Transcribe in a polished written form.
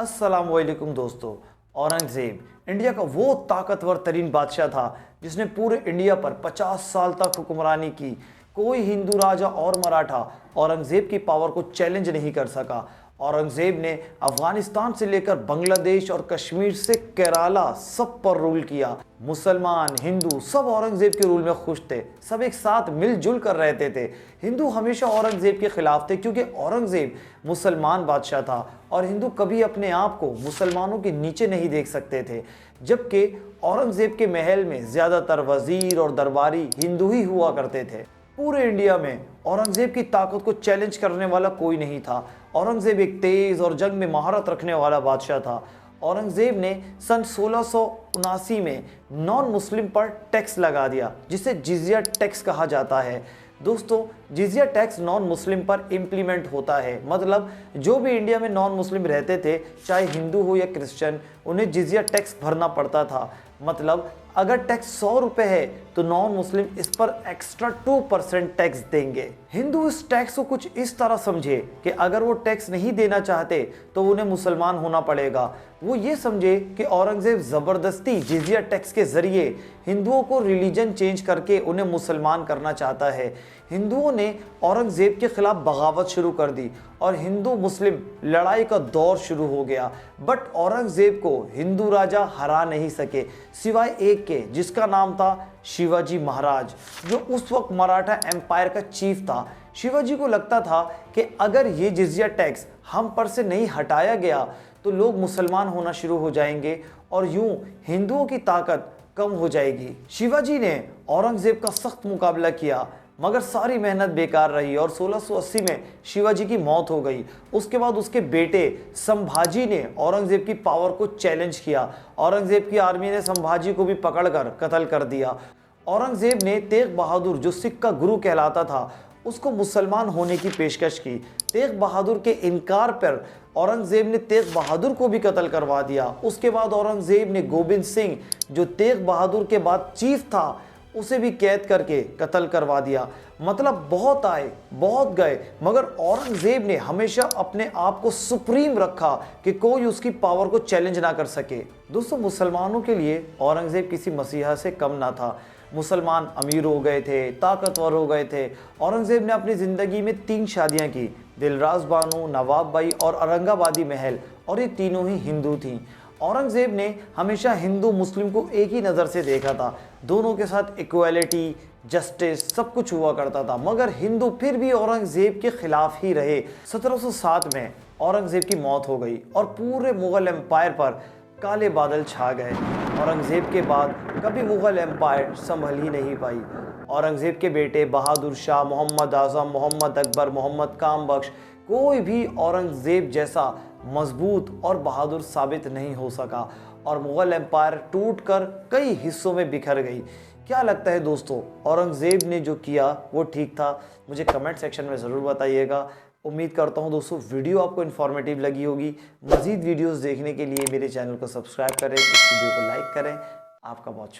अस्सलामुअलैकुम दोस्तों। औरंगज़ेब इंडिया का वो ताकतवर तरीन बादशाह था जिसने पूरे इंडिया पर 50 साल तक हुक्मरानी की। कोई हिंदू राजा और मराठा औरंगज़ेब की पावर को चैलेंज नहीं कर सका। औरंगज़ेब ने अफगानिस्तान से लेकर बांग्लादेश और कश्मीर से केरला सब पर रूल किया। मुसलमान हिंदू सब औरंगज़ेब के रूल में खुश थे, सब एक साथ मिलजुल कर रहते थे। हिंदू हमेशा औरंगज़ेब के खिलाफ थे क्योंकि औरंगज़ेब मुसलमान बादशाह था और हिंदू कभी अपने आप को मुसलमानों के नीचे नहीं देख सकते थे। जबकि औरंगज़ेब के महल में ज़्यादातर वजीर और दरबारी हिंदू ही हुआ करते थे। पूरे इंडिया में औरंगज़ेब की ताकत को चैलेंज करने वाला कोई नहीं था। औरंगज़ेब एक तेज़ और जंग में महारत रखने वाला बादशाह था। औरंगज़ेब ने सन 1679 में नॉन मुस्लिम पर टैक्स लगा दिया, जिसे जिजिया टैक्स कहा जाता है। दोस्तों, जिजिया टैक्स नॉन मुस्लिम पर इम्प्लीमेंट होता है, मतलब जो भी इंडिया में नॉन मुस्लिम रहते थे, चाहे हिंदू हो या क्रिश्चियन, उन्हें जिजिया टैक्स भरना पड़ता था। मतलब अगर टैक्स 100 रुपये है तो नॉन मुस्लिम इस पर एक्स्ट्रा 2% टैक्स देंगे। हिंदू इस टैक्स को कुछ इस तरह समझे कि अगर वो टैक्स नहीं देना चाहते तो उन्हें मुसलमान होना पड़ेगा। वो ये समझे कि औरंगज़ेब ज़बरदस्ती जिजिया टैक्स के ज़रिए हिंदुओं को रिलीजन चेंज करके उन्हें मुसलमान करना चाहता है। हिंदुओं ने औरंगज़ेब के खिलाफ बगावत शुरू कर दी और हिंदू मुस्लिम लड़ाई का दौर शुरू हो गया। बट औरंगज़ेब को हिंदू राजा हरा नहीं सके, सिवाय एक के, जिसका नाम था शिवाजी महाराज, जो उस वक्त मराठा एम्पायर का चीफ था। शिवाजी को लगता था कि अगर ये जिजिया टैक्स हम पर से नहीं हटाया गया तो लोग मुसलमान होना शुरू हो जाएंगे और यूं हिंदुओं की ताकत कम हो जाएगी। शिवाजी ने औरंगज़ेब का सख्त मुकाबला किया, मगर सारी मेहनत बेकार रही और 1680 में शिवाजी की मौत हो गई। उसके बाद उसके बेटे संभाजी ने औरंगज़ेब की पावर को चैलेंज किया। औरंगज़ेब की आर्मी ने संभाजी को भी पकड़कर कत्ल कर दिया। औरंगज़ेब ने तेग बहादुर, जो सिख का गुरु कहलाता था, उसको मुसलमान होने की पेशकश की। तेग बहादुर के इनकार पर औरंगज़ेब ने तेग बहादुर को भी कत्ल करवा दिया। उसके बाद औरंगज़ेब ने गोबिंद सिंह, जो तेग बहादुर के बाद चीफ था, उसे भी कैद करके कत्ल करवा दिया। मतलब बहुत आए बहुत गए, मगर औरंगज़ेब ने हमेशा अपने आप को सुप्रीम रखा कि कोई उसकी पावर को चैलेंज ना कर सके। दोस्तों, मुसलमानों के लिए औरंगज़ेब किसी मसीहा से कम ना था। मुसलमान अमीर हो गए थे, ताकतवर हो गए थे। औरंगज़ेब ने अपनी ज़िंदगी में 3 शादियाँ की, दिलराज बानो, नवाब बाई और औरंगाबादी महल, और ये तीनों ही हिंदू थीं। औरंगज़ेब ने हमेशा हिंदू मुस्लिम को एक ही नज़र से देखा था। दोनों के साथ इक्वालिटी, जस्टिस सब कुछ हुआ करता था, मगर हिंदू फिर भी औरंगज़ेब के खिलाफ ही रहे। 1707 में औरंगज़ेब की मौत हो गई और पूरे मुग़ल एम्पायर पर काले बादल छा गए। औरंगज़ेब के बाद कभी मुग़ल एम्पायर संभल ही नहीं पाई। औरंगज़ेब के बेटे बहादुर शाह, मोहम्मद आज़म, मोहम्मद अकबर, मोहम्मद काम बख्श, कोई भी औरंगज़ेब जैसा मजबूत और बहादुर साबित नहीं हो सका और मुग़ल एम्पायर टूटकर कई हिस्सों में बिखर गई। क्या लगता है दोस्तों, औरंगज़ेब ने जो किया वो ठीक था? मुझे कमेंट सेक्शन में ज़रूर बताइएगा। उम्मीद करता हूँ दोस्तों वीडियो आपको इन्फॉर्मेटिव लगी होगी। मज़ीद वीडियोज़ देखने के लिए मेरे चैनल को सब्सक्राइब करें, इस वीडियो को लाइक करें। आपका बहुत शुक्रिया।